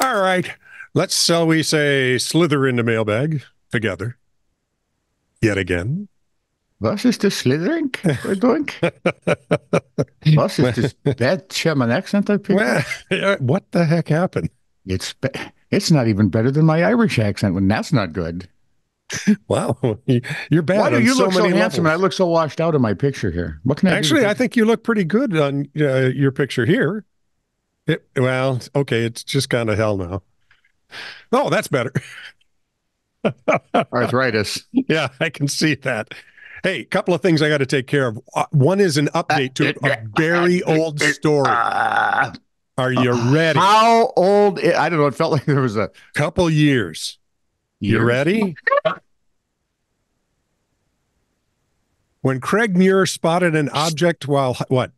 All right. Let's, shall we say, slither into mailbag together. Yet again. Was ist das slithering we're doing? Was ist this bad German accent I picked up? Well, what the heck happened? It's not even better than my Irish accent when that's not good. Wow, you're bad. Why do on you so look so many handsome levels. and I look so washed out in my picture here? What can I do? Actually, I think you look pretty good on your picture here. Well, okay, it's just kind of hell now. Oh, that's better. Arthritis. Yeah, I can see that. Hey, a couple of things I got to take care of. One is an update to a very old story. Are you ready? How old? I don't know. It felt like there was a couple years. You ready? When Craig Muir spotted an object while what?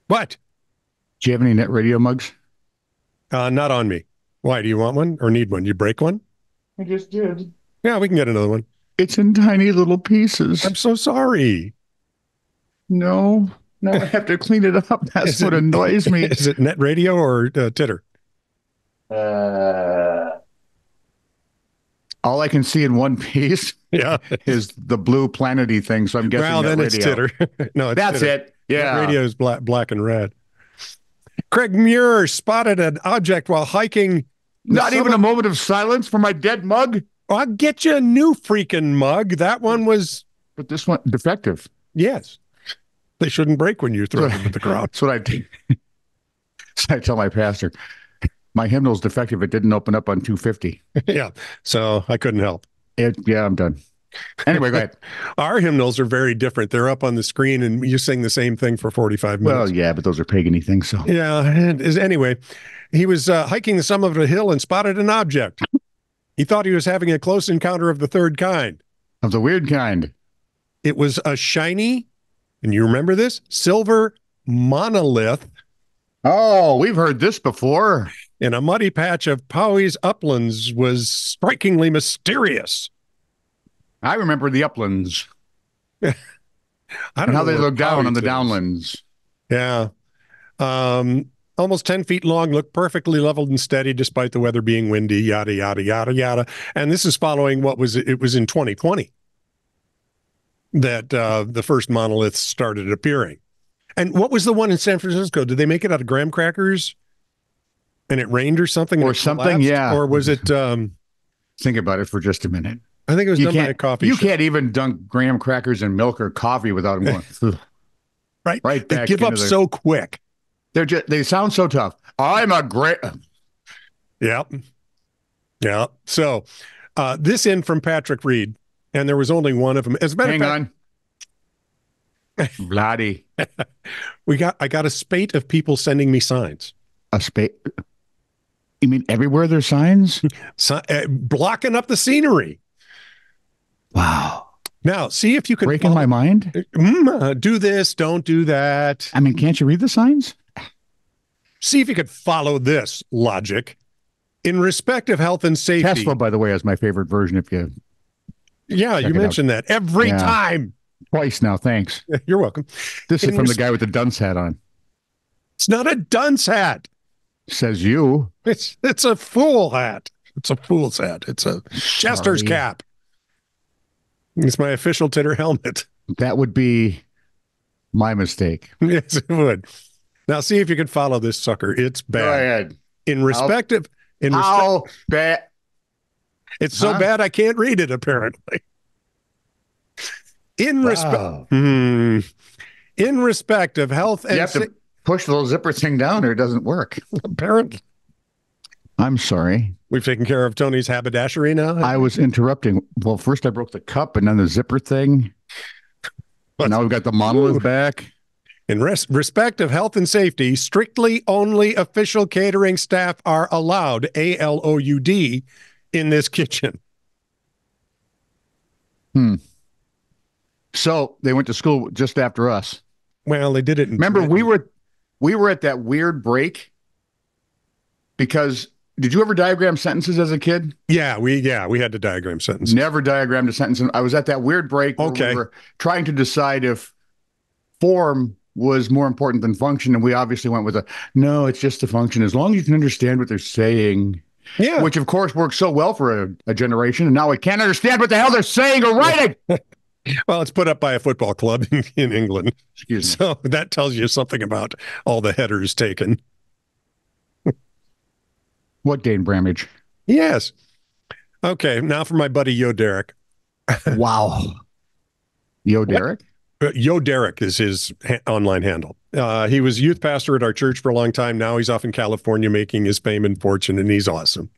What? Do you have any net radio mugs? Not on me. Why? Do you want one or need one? You break one? I just did. Yeah, we can get another one. It's in tiny little pieces. I'm so sorry. No, now I have to clean it up. That's what annoys me. Is it net radio or titter? All I can see in one piece is the blue planety thing. So I'm guessing well, then it's titter. No, it's that's titter. it. Yeah. Net radio is black and red. Craig Muir spotted an object while hiking. Not even a moment of silence for my dead mug? I'll get you a new freaking mug. That one was... But this one, defective. Yes. They shouldn't break when you throw them at the crowd. That's what I tell my pastor. My hymnal's defective. It didn't open up on 250. Yeah. So I couldn't help. Yeah, I'm done. Anyway, go ahead. Our hymnals are very different. They're up on the screen and you sing the same thing for 45 minutes. Well, yeah, but those are pagan-y things. So. Yeah. And anyway, he was hiking the summit of a hill and spotted an object. He thought he was having a close encounter of the third kind. Of the weird kind. It was a shiny, and you remember this, silver monolith. Oh, we've heard this before. In a muddy patch of Powys uplands was strikingly mysterious. I remember the uplands. I don't know how they look down Powys on the is. downlands. Yeah. Almost 10 feet long, looked perfectly leveled and steady despite the weather being windy, yada, yada, yada, yada. And this is following it was in 2020 that the first monoliths started appearing. And what was the one in San Francisco? Did they make it out of graham crackers and it rained or something? Or something, yeah. Or was it... Think about it for just a minute. I think it was done by a coffee shop. You can't even dunk graham crackers in milk or coffee without them going... right back. They give up so quick. They sound so tough. I'm a great... Yep. Yeah. So this in from Patrick Reed, and there was only one of them. As a matter Hang of on. Vladdy. I got a spate of people sending me signs. A spate? You mean everywhere there's signs? Blocking up the scenery. Wow. Now, see if you can... Breaking my mind? Do this, don't do that. I mean, can't you read the signs? See if you could follow this logic. In respect of health and safety... Tesla, by the way, is my favorite version if you... Yeah, you mentioned that every time. Twice now, thanks. You're welcome. This is from the guy with the dunce hat on. It's not a dunce hat. Says you. It's a fool hat. It's a fool's hat. It's a jester's cap. It's my official titter helmet. That would be my mistake. Yes, it would. Now, see if you can follow this sucker. It's bad. Go ahead. How bad? It's so bad I can't read it, apparently. In respect of health and... You have to push the little zipper thing down or it doesn't work. Apparently. I'm sorry. We've taken care of Tony's haberdashery now. I was interrupting. Well, first I broke the cup and then the zipper thing. Now we've got the monolith back. In respect of health and safety, strictly only official catering staff are allowed, ALOUD, in this kitchen. So they went to school just after us. Well, they did it. Remember, we were at that weird break because did you ever diagram sentences as a kid? Yeah, we had to diagram sentences. Never diagrammed a sentence. I was at that weird break where we were trying to decide if form was more important than function, and we obviously went with no, it's just the function. As long as you can understand what they're saying. Yeah. Which, of course, worked so well for a generation, and now we can't understand what the hell they're saying or writing. Well, it's put up by a football club in England. Excuse me. So that tells you something about all the headers taken. What Dane Bramage? Yes. Okay, now for my buddy Yo Derek. Wow. Yo Derek? Yo Derek is his online handle. He was youth pastor at our church for a long time. Now he's off in California making his fame and fortune, and he's awesome.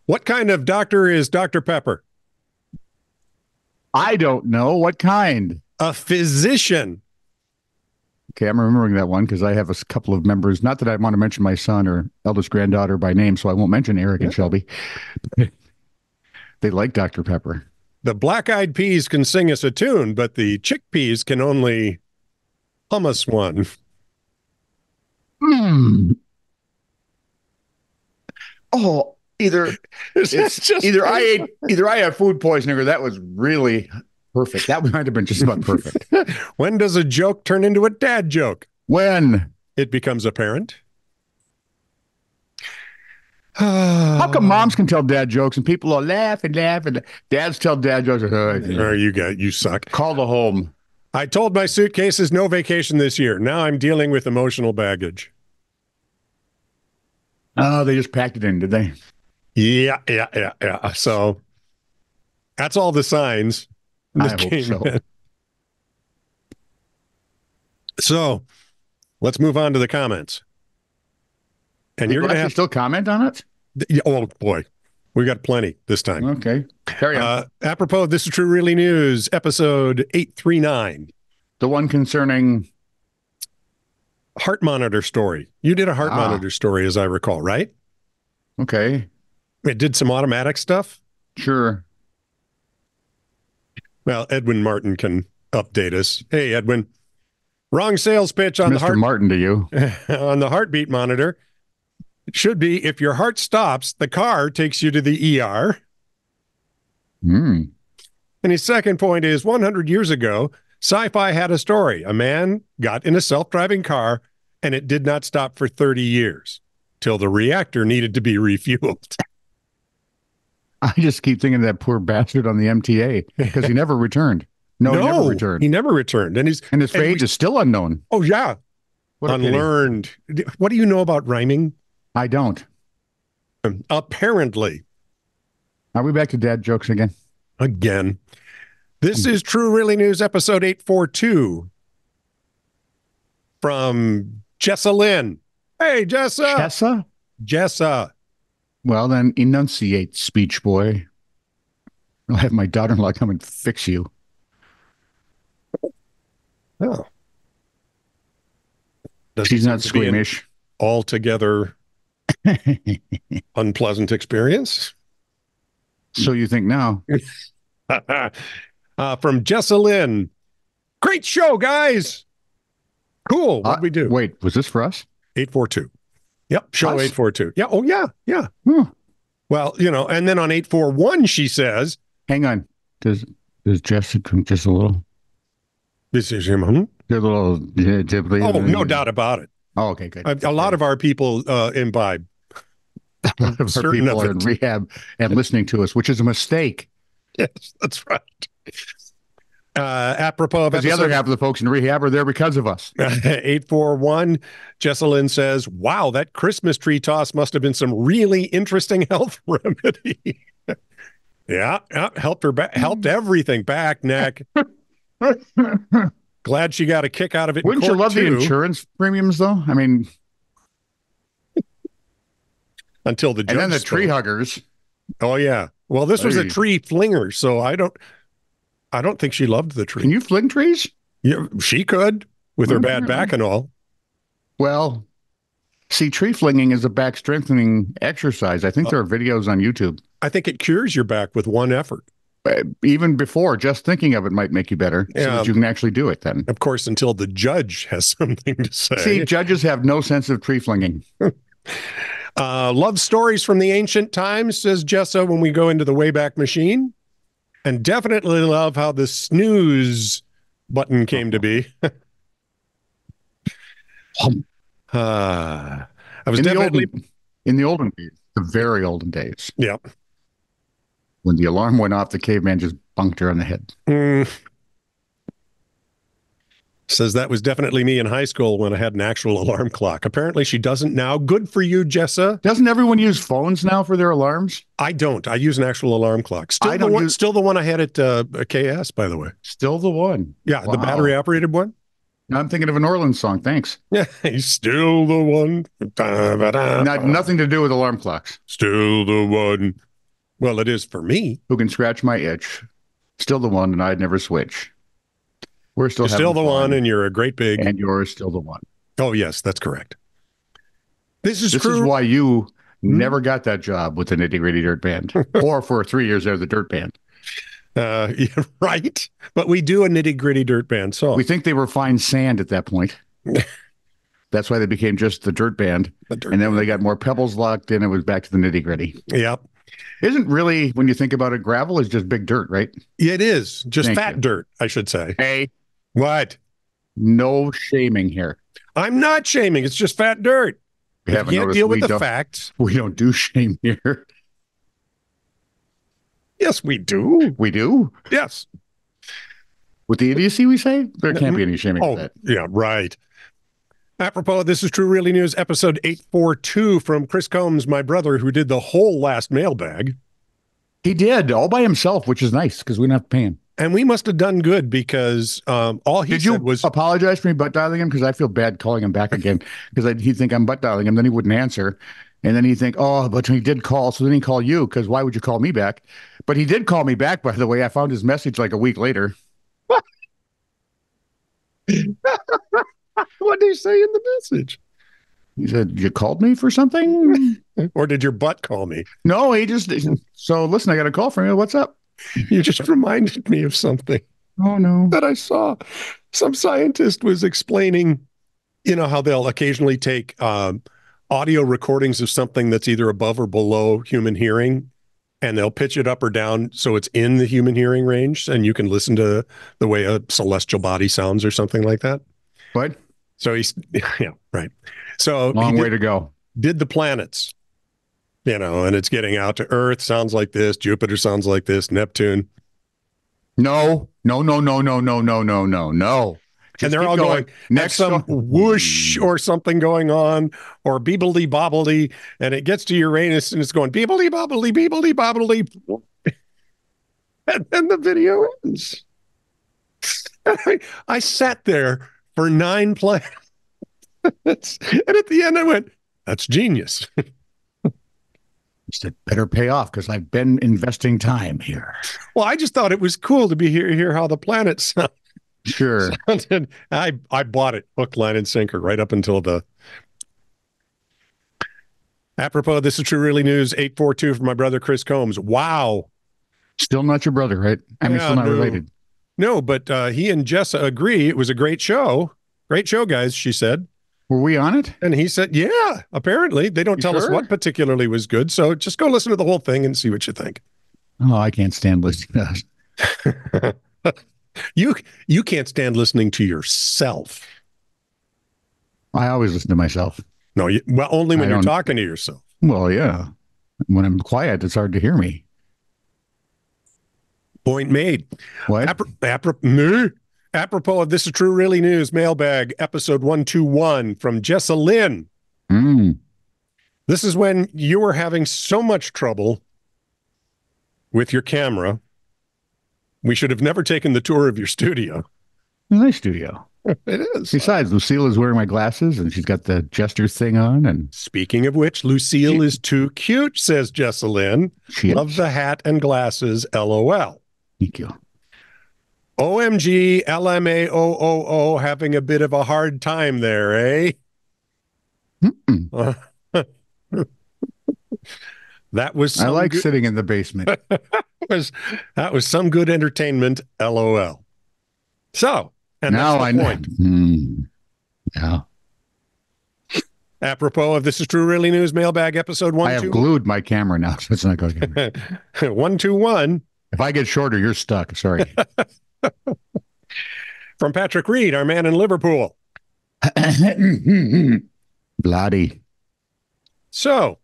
What kind of doctor is Dr. Pepper? I don't know. What kind? A physician. Okay, I'm remembering that one because I have a couple of members. Not that I want to mention my son or eldest granddaughter by name, so I won't mention Eric and Shelby. They like Dr. Pepper. The black-eyed peas can sing us a tune, but the chickpeas can only hum us one. Oh, either I have food poisoning or that was really perfect. That might have been just about perfect. When does a joke turn into a dad joke? When it becomes apparent. How come moms can tell dad jokes and people all laugh and laugh and dads tell dad jokes? You suck. Call the home. I told my suitcases no vacation this year. Now I'm dealing with emotional baggage. Oh, they just packed it in, did they? Yeah. So that's all the signs. I hope so. So let's move on to the comments. And you're going to still comment on it? Oh, boy. We got plenty this time. Okay. Carry on. Apropos, This Is True Really News, episode 839. The one concerning heart monitor story. You did a heart monitor story, as I recall, right? Okay. It did some automatic stuff? Sure. Well, Edwin Martin can update us. Hey, Edwin. Wrong sales pitch on Mr. Martin to you. On the heartbeat monitor. It should be, if your heart stops, the car takes you to the ER. And his second point is, 100 years ago, sci-fi had a story. A man got in a self-driving car, and it did not stop for 30 years, till the reactor needed to be refueled. I just keep thinking of that poor bastard on the MTA, because he never returned. No, he never returned. He never returned. And his fate is still unknown. Oh, yeah. Unlearned. What do you know about rhyming? I don't. Apparently. Are we back to dad jokes again? Again. This is True Really News, episode 842 from JessaLyn. Hey, Jessa. Jessa. Well, then enunciate, speech boy. I'll have my daughter-in-law come and fix you. Oh. She's not squeamish. Altogether unpleasant experience. So you think now. From JessaLyn. Great show, guys. Cool. What'd we do? Wait, was this for us? 842. Yep. Show 842. Yeah. Oh, yeah. Yeah. Well, and then on 841, she says. Hang on. Does Jessica drink just a little? This is him. A little. Oh, no doubt about it. Oh, okay, good. A lot of our people imbibe. A lot of our people are in rehab and listening to us, which is a mistake. Yes, that's right. Apropos of the other half of the folks in rehab are there because of us. 841, JessaLyn says, wow, that Christmas tree toss must have been some really interesting health remedy. Yeah, helped her back, helped everything, back, neck. Glad she got a kick out of it. Wouldn't you love the insurance premiums, though? I mean, until the judge and then the tree huggers. Oh yeah. Well, this was a tree flinger, so I don't think she loved the tree. Can you fling trees? Yeah, she could with her bad back and all. Well, see, tree flinging is a back strengthening exercise. I think there are videos on YouTube. I think it cures your back with one effort. Even before, just thinking of it might make you better, so that you can actually do it then. Of course, until the judge has something to say. See, judges have no sense of tree flinging. Love stories from the ancient times, says Jessa, when we go into the Wayback Machine. And definitely love how the snooze button came to be. I was In the definitely, olden days, the very olden days, yeah. when the alarm went off, the caveman just bunked her on the head. Says that was definitely me in high school when I had an actual alarm clock. Apparently she doesn't now. Good for you, Jessa. Doesn't everyone use phones now for their alarms? I don't. I use an actual alarm clock. I don't use. Still the one I had at KS, by the way. Still the one. Yeah, the Wow. battery operated one. Now I'm thinking of an Orleans song. Thanks. Yeah, he's still the one. Nothing to do with alarm clocks. Still the one. Well, it is for me. Who can scratch my itch? Still the one, and I'd never switch. We're still You're still the fun, one, and you're a great big. And you're still the one. Oh, yes, that's correct. This is This is why you never got that job with the Nitty Gritty Dirt Band, or for 3 years there, the Dirt Band. Yeah, right. But we do a Nitty Gritty Dirt Band song. We think they were fine sand at that point. That's why they became just the Dirt Band. And then when they got more pebbles locked in, it was back to the Nitty Gritty. Yep. Isn't really, when you think about it, gravel is just big dirt, right? It is. Just Thank fat you. dirt, I should say. Hey. What? No shaming here. I'm not shaming. It's just fat dirt. You can't deal with the facts. We don't do shame here. Yes, we do. We do? Yes. With the idiocy we say, there can't be any shaming for that. Yeah, right. Apropos, this is True Really News, episode 842 from Chris Combs, my brother, who did the whole last mailbag. He did, all by himself, which is nice, because we don't have to pay him. And we must have done good, because all he said was... Did you apologize for me butt dialing him? Because I feel bad calling him back again, because he'd think I'm butt dialing him, then he wouldn't answer. And then he'd think, oh, but he did call, so then he'd call you, because why would you call me back? But he did call me back, by the way. I found his message like a week later. What did he say in the message? He said, you called me for something? Or did your butt call me? No, he just... So, listen, I got a call from you. What's up? You just reminded me of something. Oh, no. That I saw. Some scientist was explaining, you know, how they'll occasionally take audio recordings of something that's either above or below human hearing, and they'll pitch it up or down so it's in the human hearing range, and you can listen to the way a celestial body sounds or something like that. What? So yeah, right. So long way to go. Did the planets, you know, and it's getting out to Earth, sounds like this, Jupiter sounds like this, Neptune. No. And they're all going next some whoosh or something going on, or beebledy bobbledy, and it gets to Uranus and it's going beebledy bobbledy, beebledy bobbledy. And then the video ends. I sat there for 9 planets. And at the end I went, that's genius. It better pay off because I've been investing time here. Well, I just thought it was cool to be hear how the planets sound. Sure. I bought it hook, line, and sinker right up until the... Apropos, this is True Really News 842 from my brother Chris Combs. Wow. Still not your brother, right? I mean, still not related. No, but he and Jessa agree it was a great show. Great show, guys, she said. Were we on it? And he said, yeah, apparently. They don't tell us what particularly was good, so just go listen to the whole thing and see what you think. Oh, I can't stand listening to that. You can't stand listening to yourself. I always listen to myself. No, well, only when you're talking to yourself. Well, yeah. When I'm quiet, it's hard to hear me. Point made. What? Apropos of This is True Really News, Mailbag, episode 121 from JessaLyn. This is when you were having so much trouble with your camera. We should have never taken the tour of your studio. Nice studio. It is. Besides, Lucille is wearing my glasses and she's got the jester thing on. And speaking of which, Lucille is too cute, says JessaLyn. Love the hat and glasses, LOL. Thank you. OMG, LMAOOO, having a bit of a hard time there, eh? That was I like sitting in the basement. that was some good entertainment, LOL. So, and now that's the point. Yeah. Apropos of This is True Really News, Mailbag, episode 121. I have glued my camera now, so it's not going to get 121. If I get shorter, you're stuck. Sorry. From Patrick Reed, our man in Liverpool. Bloody. So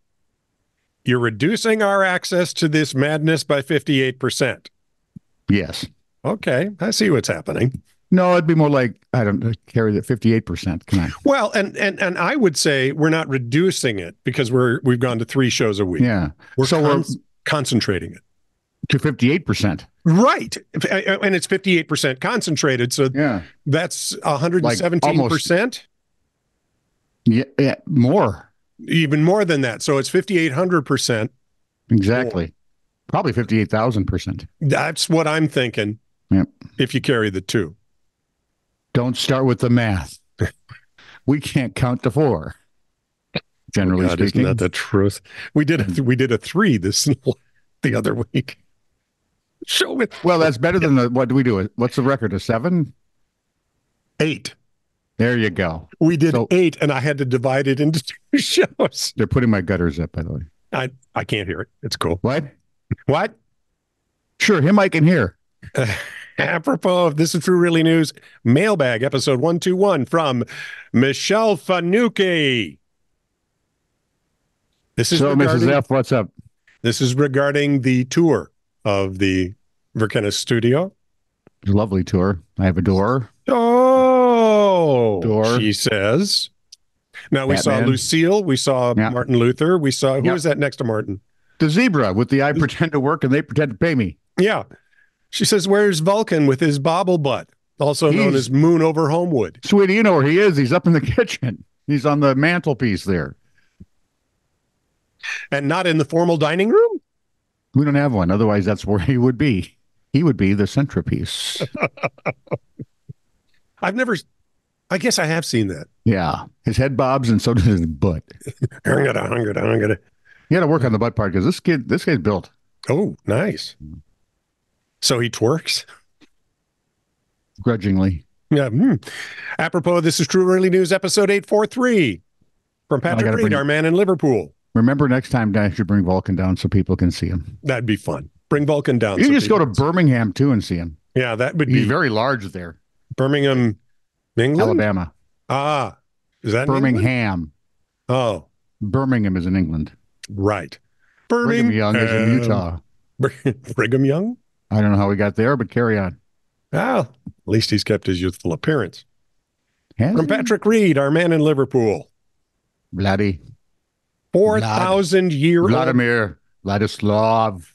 you're reducing our access to this madness by 58%. Yes. Okay, I see what's happening. No, it'd be more like, I don't know, carry the 58%. Can I? Well, and I would say we're not reducing it because we've gone to 3 shows a week. Yeah. We're concentrating it to 58%. Right. And it's 58% concentrated. So yeah, that's 117%. Yeah, more. Even more than that. So it's 5,800%. Exactly. More. Probably 58,000%. That's what I'm thinking. Yep. If you carry the 2. Don't start with the math. We can't count to 4. Generally speaking. Isn't that the truth? We did a 3 the other week. Show it. Well, that's better than what do we do? What's the record? A 7? 8. There you go. We did 8, and I had to divide it into 2 shows. They're putting my gutters up, by the way. I can't hear it. It's cool. What? What? Sure, him I can hear. Apropos of This Is True Really News, Mailbag, episode 121 from Michelle Fanucci. Mrs. F, what's up? This is regarding the tour of the Verkennis studio. Lovely tour. I have a door. Door. She says. Now, we saw Lucille. We saw Martin Luther. We saw, who is that next to Martin? The zebra with the I pretend to work and they pretend to pay me. Yeah. She says, where's Vulcan with his bobble butt, also known as Moon over Homewood? Sweetie, you know where he is. He's up in the kitchen. He's on the mantelpiece there. And not in the formal dining room? We don't have one. Otherwise, that's where he would be. He would be the centerpiece. I guess I have seen that. Yeah. His head bobs and so does his butt. I'm gonna. You got to work on the butt part because this guy's built. Oh, nice. So he twerks? Grudgingly. Yeah. Apropos, This Is True Really News, episode 843 from Patrick Reed, our man in Liverpool. Remember, next time I should bring Vulcan down so people can see him. That'd be fun. Bring Vulcan down. You just go to Birmingham, too, and see him. Yeah, that would be. He's very large there. Birmingham, England? Alabama. Ah. Is that Birmingham? Oh. Birmingham is in England. Right. Brigham Young is in Utah. Brigham Young? I don't know how we got there, but carry on. Well, at least he's kept his youthful appearance. From Patrick Reed, our man in Liverpool. Bloody. 4,000-year-old. Vladimir Vladislav.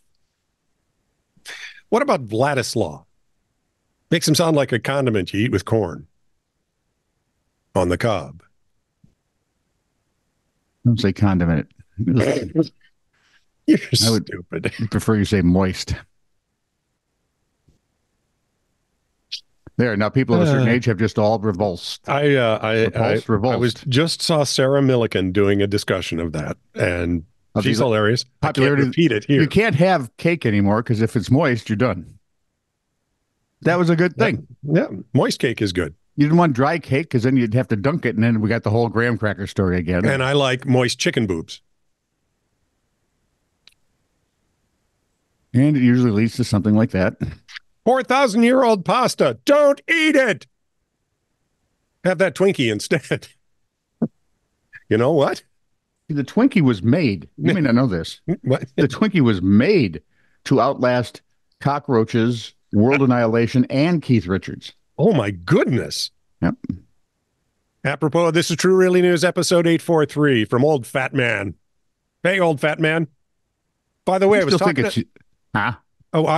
What about Vladislav? Makes him sound like a condiment you eat with corn on the cob. Don't say condiment. You're stupid. I prefer you say moist. There, now people of a certain age have just all revulsed. I just saw Sarah Milliken doing a discussion of that, and she's hilarious. Popularity, I can't repeat it here. You can't have cake anymore because if it's moist, you're done. That was a good thing. Yeah, moist cake is good. You didn't want dry cake because then you'd have to dunk it, and then we got the whole graham cracker story again. And I like moist chicken boobs. And it usually leads to something like that. 4,000-year-old pasta. Don't eat it. Have that Twinkie instead. You know what? The Twinkie was made. You may not know this. What? The Twinkie was made to outlast cockroaches, world annihilation, and Keith Richards. Oh, my goodness. Yep. Apropos, This Is True Really News, episode 843 from OldFatMan. Hey, OldFatMan. By the way, I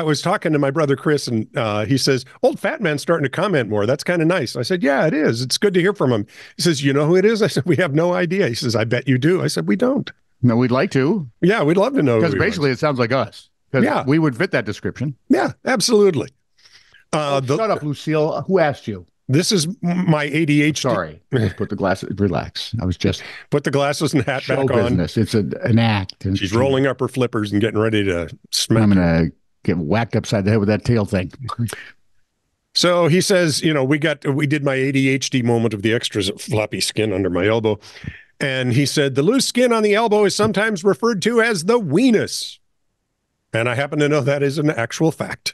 was talking to my brother Chris, and he says, OldFatMan's starting to comment more. That's kind of nice. I said, yeah, it is. It's good to hear from him. He says, you know who it is? I said, we have no idea. He says, I bet you do. I said, we don't. No, we'd like to. Yeah, we'd love to know. Because basically it sounds like us. Yeah. We would fit that description. Yeah, absolutely. Shut up, Lucille. Who asked you? This is my ADHD. Sorry. Just put the glasses. Relax. I was just put the glasses and hat back business. On. It's an act. She's rolling up her flippers and getting ready to smack. I'm gonna get whacked upside the head with that tail thing. So he says, you know, we did my ADHD moment of the extra floppy skin under my elbow, and he said the loose skin on the elbow is sometimes referred to as the weenus, and I happen to know that is an actual fact.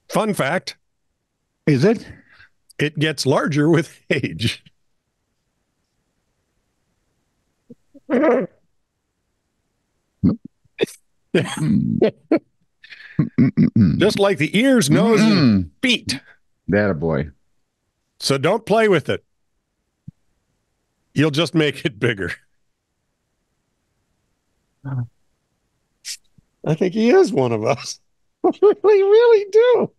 Fun fact. Is it? it gets larger with age. Just like the ears, nose, and feet. That a boy. So don't play with it. You'll just make it bigger. I think he is one of us. I really do.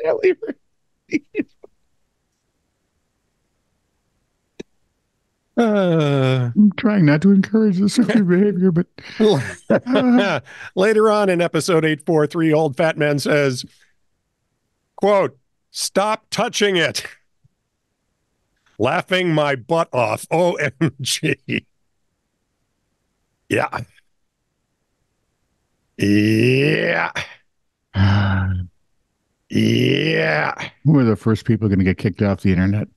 Really. I'm trying not to encourage this sort of behavior, but later on in episode 843, Old Fat Man says, quote, "Stop touching it. Laughing my butt off. OMG. Yeah. Yeah. Yeah. who are the first people going to get kicked off the internet?